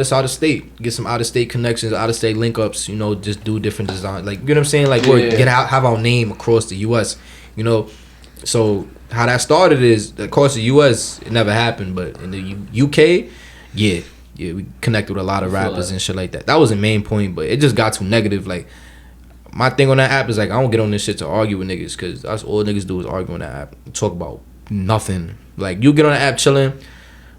It's out of state. Get some out of state connections, out of state link ups. You know, just do different design. Like, you know what I'm saying? Like, get out, have our name across the U.S. You know, so how that started is across the U.S. it never happened, but in the UK, yeah, we connected with a lot of rappers and shit like that. That was the main point, but it just got too negative. Like, my thing on that app is like I don't get on this shit to argue with niggas because that's all niggas do is argue on that app, talk about nothing. Like, you get on the app chilling.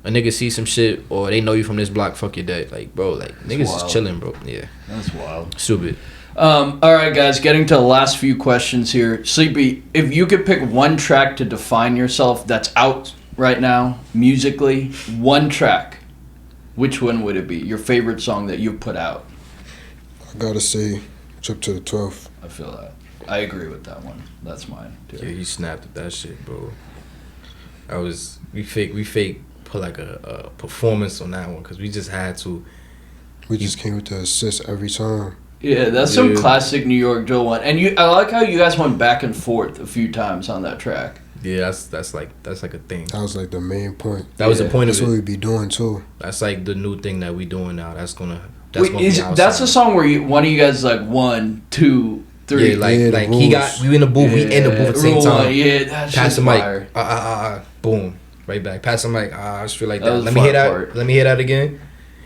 A nigga see some shit or they know you from this block, fuck your day. Like, bro, like, niggas is chilling, bro. Yeah. That's wild. Stupid. All right, guys, getting to the last few questions here. Sleepy, if you could pick one track to define yourself that's out right now, musically, one track, which one would it be? Your favorite song that you've put out? I gotta say, Trip to the 12th. I feel that. I agree with that one. That's mine, too. Yeah, he snapped at that shit, bro. We fake put like a performance on that one because we just had to. We just came with the assist every time. Yeah, that's some classic New York drill one. And I like how you guys went back and forth a few times on that track. Yeah, that's like a thing. That was like the main point. That was the point of it. That's what we be doing too. That's like the new thing that we doing now. That's gonna that's a song where one of you guys is like 1, 2, 3. Yeah, like we in the booth, we in the booth at the same time. Yeah, that's pass the mic. Boom. Right back. Pass the mic. I just feel like that. Let me hear that again.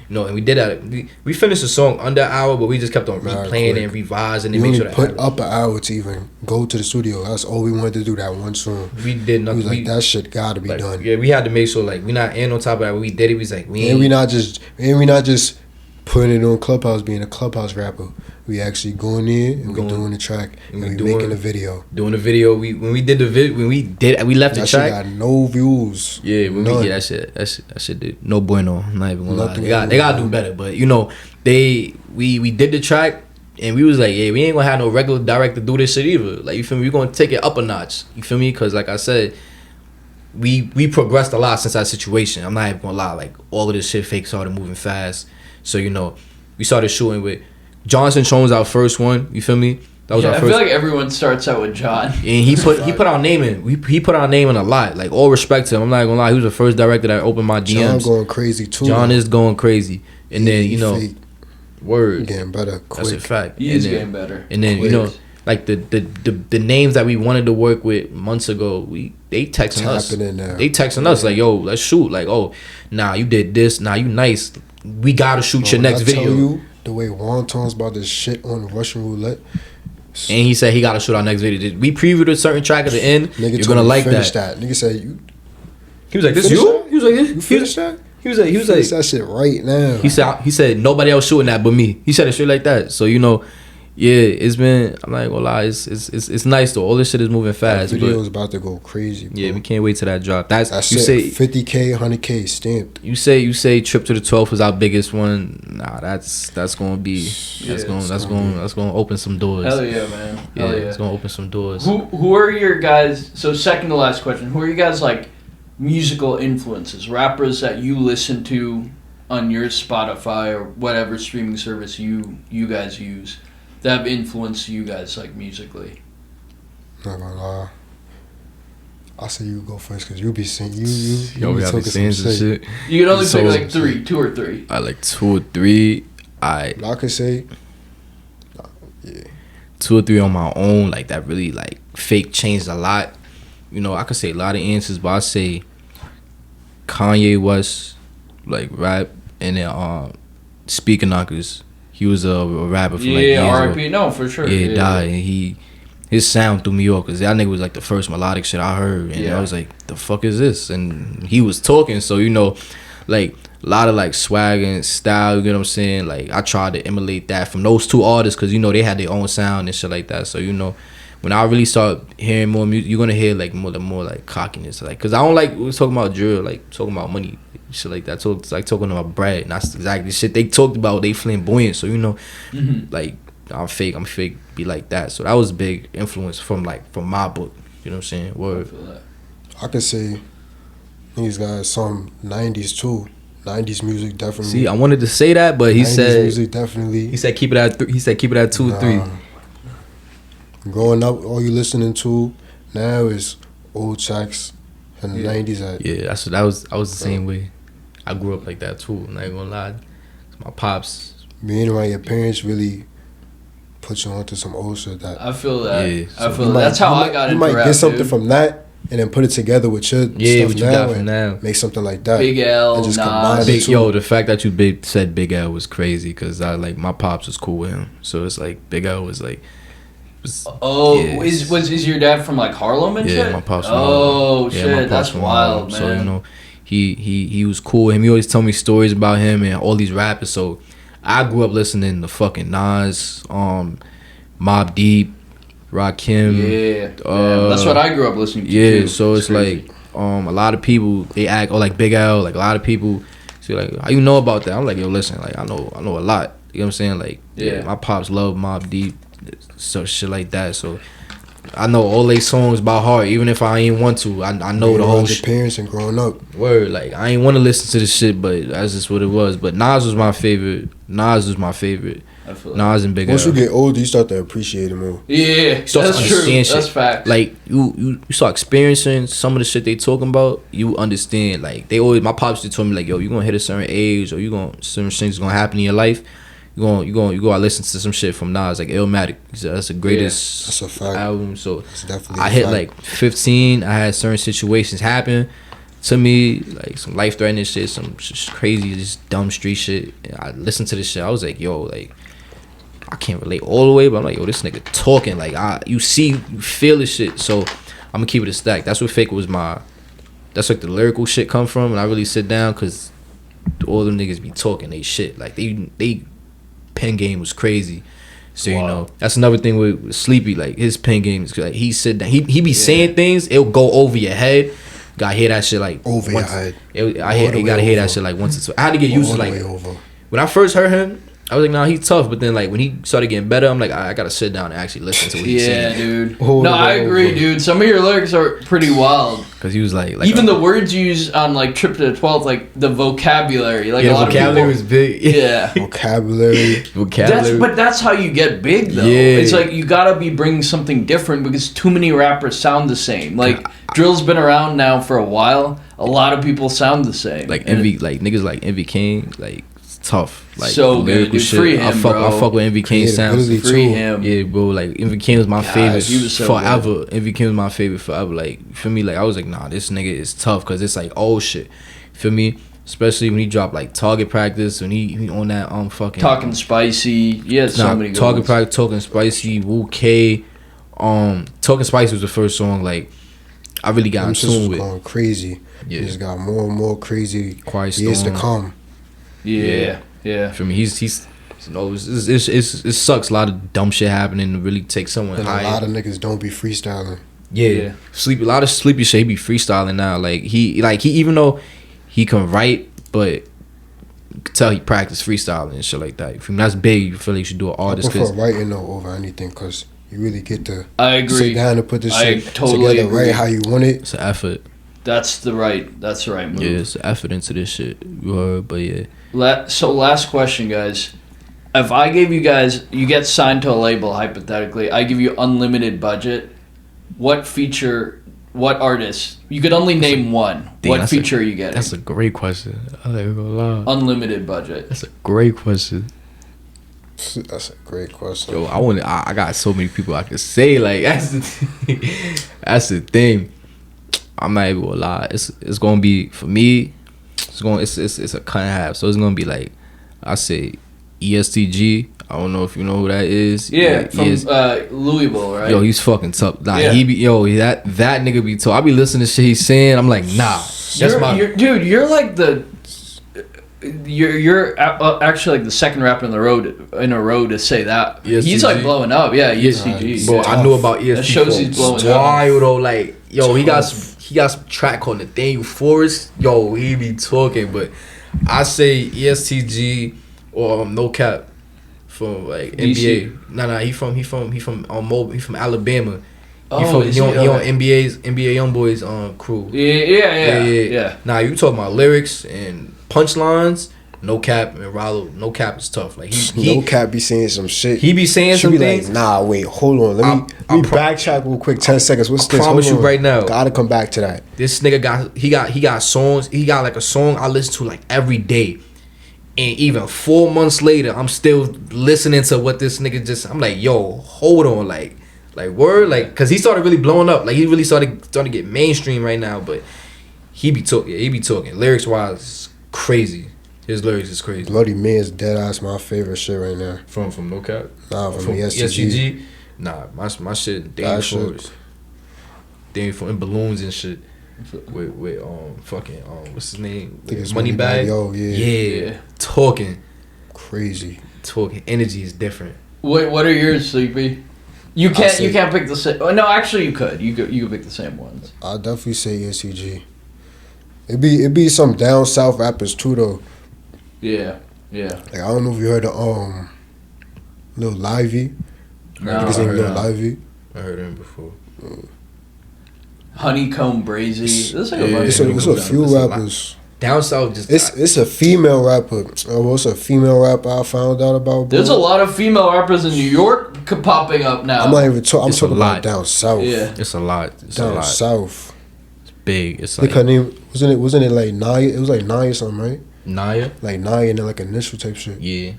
No, and we did that. We finished the song under an hour, but we just kept on replaying and revising and make sure that put up an hour to even go to the studio. That's all we wanted to do, that one song. We did nothing. We was like, that shit gotta be done. Yeah, we had to make sure like we not in on top of that. We did it. We was like we not just putting it on Clubhouse, being a Clubhouse rapper. We actually going in and we doing the track and we making a video. Doing the video. We left the track. That shit got no views. Yeah, that shit did no bueno. I'm not even gonna lie. They gotta do better. But you know, we did the track and we was like, yeah, we ain't gonna have no regular director do this shit either. Like, you feel me? We gonna take it up a notch. You feel me? Because like I said, we progressed a lot since that situation. I'm not even gonna lie. Like, all of this shit fake started moving fast. So, you know, we started shooting with Johnson Chong was our first one. You feel me? That was our first. I feel like everyone starts out with John. And he put our name in. He put our name in a lot. Like, all respect to him. I'm not gonna lie. He was the first director that opened my DMs. John going crazy too. John is going crazy. And then, you know, word. Getting better quick. That's a fact. He is getting better. And then, you know, like the names that we wanted to work with months ago, they texting us. They texting us like, yo, let's shoot. Like, oh, nah, you did this. Nah, you nice. We gotta shoot your next video. Tell you, the way Juan talks about this shit on Russian roulette. And he said he gotta shoot our next video. We previewed a certain track at the end. Nigga, you're gonna like that. Nigga said you. He was like, "This you?" That? He was like, "You finished that?" He was like, that shit right now. He said nobody else shooting that but me. He said it straight like that. So, you know, yeah, it's been. I'm not gonna lie, it's nice though. All this shit is moving fast. That video is about to go crazy, bro. Yeah, we can't wait till that drop. That's you it. say 50K, 100K stamped. You say Trip to the 12th was our biggest one. Nah, that's gonna be that's gonna open some doors. Hell yeah, man. Hell yeah, it's gonna open some doors. Who are your guys? So second to last question. Who are you guys like musical influences? Rappers that you listen to on your Spotify or whatever streaming service you guys use that have influenced you guys like musically? Not gonna lie. I'll say you go first because you be saying you be talking some shit. You can only pick like 2 or 3. I like 2 or 3. I can say, 2 or 3 on my own. Like, that really like fake changed a lot. You know, I could say a lot of answers, but I say Kanye West, like rap, and then Speaker Knockers. He was a rapper for like years ago. R.I.P. No, for sure. Yeah, died. And his sound threw me off because that nigga was like the first melodic shit I heard, and I was like, the fuck is this? And he was talking, so, you know, like a lot of like swag and style, you know what I'm saying? Like, I tried to emulate that from those 2 artists because, you know, they had their own sound and shit like that. So, you know, when I really start hearing more music, you're gonna hear like more like cockiness, like, cause I don't like we was talking about drill, like talking about money, shit like that. So it's like talking about bread, and that's exactly the shit they talked about. They flamboyant, so, you know, like I'm fake, be like that. So that was a big influence from my book. You know what I'm saying? Word. I could say these guys some 90s too. 90s music definitely. See, I wanted to say that, but he said music definitely. He said keep it at he said keep it at 2 or 3. Growing up, all you listening to now is old tracks from the 90s. Yeah, I was the same way. I grew up like that too. I'm not gonna lie. my pops. Being around your parents really puts you onto some old shit that. I feel that. Yeah, I feel that. That's how I got into rap. You might get something dude. from that and then put it together with your What stuff you now got from and now. make something like that. Big L, and just Nas. combine Big, the two. yo, the fact that you said Big L was crazy because I like my pops was cool with him, so it's like Big L was like. Is your dad from like Harlem and shit? Yeah, my pops. Oh my shit, that's from wild, man. So you know, he was cool with him. He always tell me stories about him and all these rappers. So I grew up listening to fucking Nas, Mobb Deep, Rakim. Yeah, that's what I grew up listening to. Yeah, too. so it's crazy. like a lot of people they act like Big L, like a lot of people say like how you know about that? I'm like, yo, listen, like I know a lot. You know what I'm saying? Like my pops love Mobb Deep, so shit like that. So I know all they songs by heart, even if I ain't want to. I know the whole shit. Parents and growing up. Word, like I ain't want to listen to this shit, but that's just what it was. But Nas was my favorite. Nas and Big L. Once you get older, you start to appreciate it more. Yeah, that's true. Shit. That's fact. Like you start experiencing some of the shit they talking about. You understand. Like they always, my pops just told me like, yo, you gonna hit a certain age, or certain things gonna happen in your life. You go out listen to some shit from Nas like Illmatic. That's the greatest that's a fact. album. So That's definitely I hit like 15. I had certain situations happen to me, like some life threatening shit, some just crazy, just dumb street shit. And I listened to this shit. I was like, yo, like I can't relate all the way, but I'm like, yo, this nigga talking like you feel this shit. So I'm gonna keep it a stack. That's what Fake was that's like the lyrical shit come from, and I really sit down because all them niggas be talking they shit like they pen game was crazy. So you know that's another thing with Sleepy, like his pen game is like he sit down, he be saying things, it'll go over your head. Gotta hear that shit like over once, your head. You gotta hear that shit like once or twice. I had to get used to like when I first heard him. I was like, nah, he's tough. But then, like, when he started getting better, I'm like, I gotta sit down and actually listen to what he's saying. Yeah, dude. I agree, dude. Some of your lyrics are pretty wild. Because he was like even the words you use on, like, Trip to the 12th, like, the vocabulary. Like, a lot vocabulary of people, was big. Yeah. Vocabulary. But that's how you get big, though. Yeah. It's like, you gotta be bringing something different because too many rappers sound the same. Like, drill's been around now for a while. A lot of people sound the same. Like, Envy, like, niggas like Envy King, like, tough, like so good, dude. Shit. Free him, I fuck with Envy King sounds. Free him, yeah, bro. Like Envy King was my favorite he was so forever. good. Envy King was my favorite forever. Like for me, like I was like, nah, this nigga is tough because it's like old shit. For me, especially when he dropped like Target Practice, when he on that fucking Talking Spicy. Yeah, so many good Target ones. Practice, Talking Spicy, Wu K. Talking Spicy was the first song like I really got in tune with. Going crazy. Yeah, he just got more and more crazy. Quiet years Storm. to come. Yeah. For me, he's you know, it sucks. A lot of dumb shit happening to really take someone And high. a lot of niggas don't be freestyling. Yeah. A lot of sleepy shit. He be freestyling now. Like he even though he can write, but you can tell he practice freestyling and shit like that. For me, that's big. You feel like you should do an artist. I prefer writing though over anything because you really get to I agree. sit down and put this shit totally together, agree. right how you want it. It's an effort. That's the right move. Yeah, it's an effort into this shit. But yeah. So last question, guys. If I gave you guys, you get signed to a label, hypothetically, I give you unlimited budget, what artist, you could only name one, what feature are you getting? That's a great question. I'm not even gonna lie. Unlimited budget. That's a great question. That's a great question. Yo, I got so many people I could say, like, that's the thing. I'm not even gonna lie. It's gonna be, for me, it's a cut and half. So it's gonna be like, I say ESTG. I don't know if you know who that is. Yeah, from Louisville, right? Yo, he's fucking tough. Nah, Yeah. that nigga be tough. I be listening to shit he's saying. I'm like, nah. You're like you're actually like the second rapper in a row to say that. ESTG? He's like blowing up. Yeah, ESTG. Bro, I knew about ESTG. That shows he's blowing wild though. Like, yo, he got some track called Nathaniel Forrest. Yo, he be talking, but I say ESTG or No Cap from like DC. NBA. Nah, he from Alabama. Oh, he on NBA YoungBoy's crew. Yeah. Nah, you talking about lyrics and punchlines? No Cap and Rollo. No Cap is tough. Like No Cap be saying some shit. He be saying some things. Like, nah, wait, hold on. Let me backtrack real quick. 10 seconds. What's this? I promise you right now. Gotta come back to that. This nigga got songs. He got like a song I listen to like every day. And even 4 months later, I'm still listening to what this nigga just. I'm like, yo, hold on, like word, like, cause he started really blowing up, like he really started to get mainstream right now. But he be talking lyrics wise, crazy. His lyrics is crazy. Bloody Man's dead ass my favorite shit right now. From No Cap. Nah, from ESTG. Nah, my shit. Dangerous. In balloons and shit. With fucking what's his name? Moneybag. Yo, yeah. Talking. Crazy. Talking. Energy is different. What are yours, Sleepy? You can't pick the same. Oh, no, actually, you could. You could pick the same ones. I'll definitely say ESTG. It be some down south rappers too though. Yeah. Like I don't know if you heard of Lil Lively. No, His name Lil Lively. I heard him before. Honeycomb Brazy. There's like It's a few rappers. Down south, just it's a female rapper. It's a female rapper I found out about. Bro. There's a lot of female rappers in New York popping up now. I'm not even talking. I'm talking about down south. Yeah, it's a lot. Down south. It's big. It's like her name wasn't it like Naya? It was like Naya something, right? Naya. Like Naya and then like initial type shit. Yeah.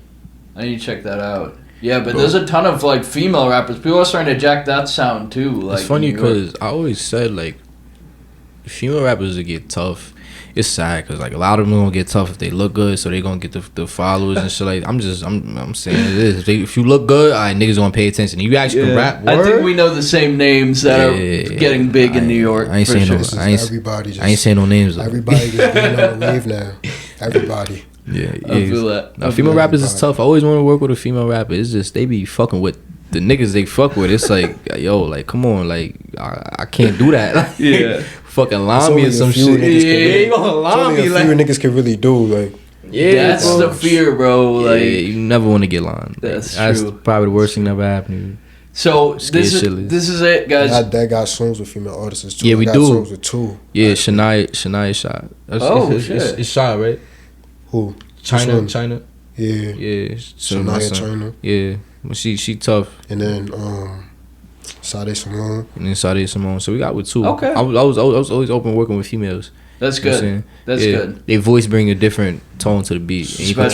I need to check that out. Yeah, but there's a ton of like female rappers. People are starting to jack that sound too. Like, it's funny because I always said like female rappers that get tough. It's sad because like a lot of them gonna get tough if they look good, so they gonna get the followers and shit. Like I'm saying it is. If you look good, alright, niggas gonna pay attention. You actually can rap. Word? I think we know the same names that are getting big in New York. I ain't saying no. I ain't saying no names. Though. Everybody just being on the wave now. Everybody. Yeah. I feel that. Now, female rappers is tough. I always want to work with a female rapper. It's just they be fucking with the niggas they fuck with. It's like, yo, like come on, like I can't do that. Like, yeah. Fucking lie me or some shit. Yeah, you gonna lie me. Like niggas can really do. Like, yeah, that's the fear, bro. Like, you never want to get lined. That's true. Probably the worst thing that ever happened to you. So this is it, guys. That got songs with female artists too. Yeah, we do. Songs with two. Yeah, Shania shot. Shit. It's shot, right? Who? China. Yeah. China. Yeah, well, she tough. And then Sade Simone. So we got with two. Okay. I was always open working with females. That's good. That's good. They voice bring a different tone to the beat. And you can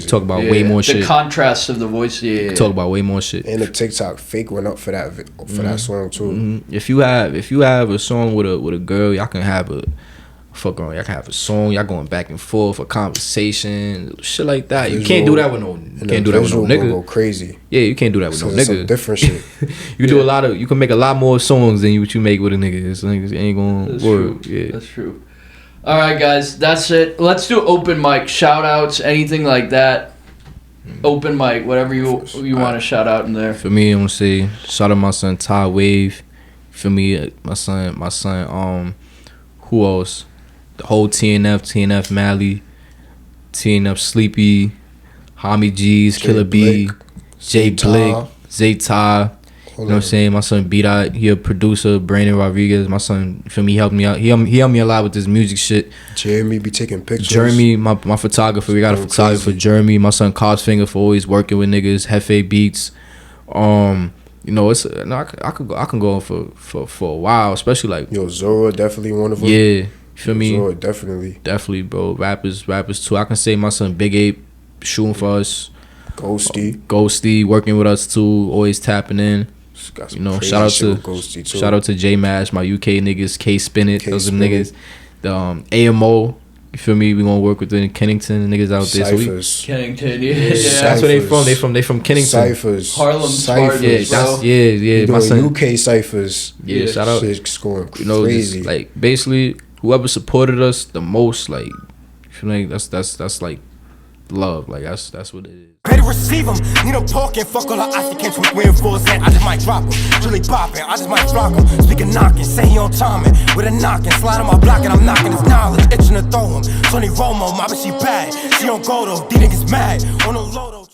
talk about way more shit. The contrast of the voice. Yeah. Talk about way more shit. And the TikTok fake went up for that that song too. Mm-hmm. If you have a song with a girl, y'all can have a fuck around. Y'all can have a song. Y'all going back and forth, a conversation, shit like that. Visual, you can't do that with no. You can't do that with no nigga. Go crazy. Yeah, you can't do that with no nigga. Some different shit. You do a lot of. You can make a lot more songs than what you make with a nigga. It's niggas ain't gonna work. True. Yeah, that's true. All right, guys, that's it. Let's do open mic shout outs, anything like that. Open mic, whatever you want to shout out in there. For me, I'm gonna say shout out my son Ty Wave. For me, my son. Who else? The whole TNF Mally, TNF Sleepy, Homie G's, Killer B, Jay Blick, Zay Ty. You know what I'm saying? My son B-Dot, he a producer. Brandon Rodriguez, my son, for me, helped me out. He helped me a lot with this music shit. Jeremy be taking pictures. Jeremy, my photographer. We got a photographer, Jeremy. My son Cosfinger for always working with niggas. Hefe Beats. You know, I can go on for a while, especially like Zora, definitely one of them. Yeah, feel me? Zora, definitely, bro. Rappers too. I can say my son Big Ape shooting for us. Ghosty working with us too. Always tapping in. You know, shout out to J Mash, my UK niggas, K Spinnet, those are niggas. The AMO, you feel me? We gonna work with the Kennington niggas out there. Cyphers. Kennington, yeah. That's where they from. They from Kennington. Cyphers. Harlem Cyphers. Yeah. My son UK Cyphers. Yeah, shout out. Shit's going crazy. You know, just, like basically whoever supported us the most, like you feel like that's like love. Like that's what it is. Better receive them. Need no talking. Fuck all the Africans with reinforced and I just might drop them. Really popping. I just might drop them. Speaking knocking. Say he on timing. With a knocking. Slide on my block and I'm knocking his knowledge. Itching to throw him. Tony Romo. My bitch, she bad. She don't go though. These niggas mad. On no low though.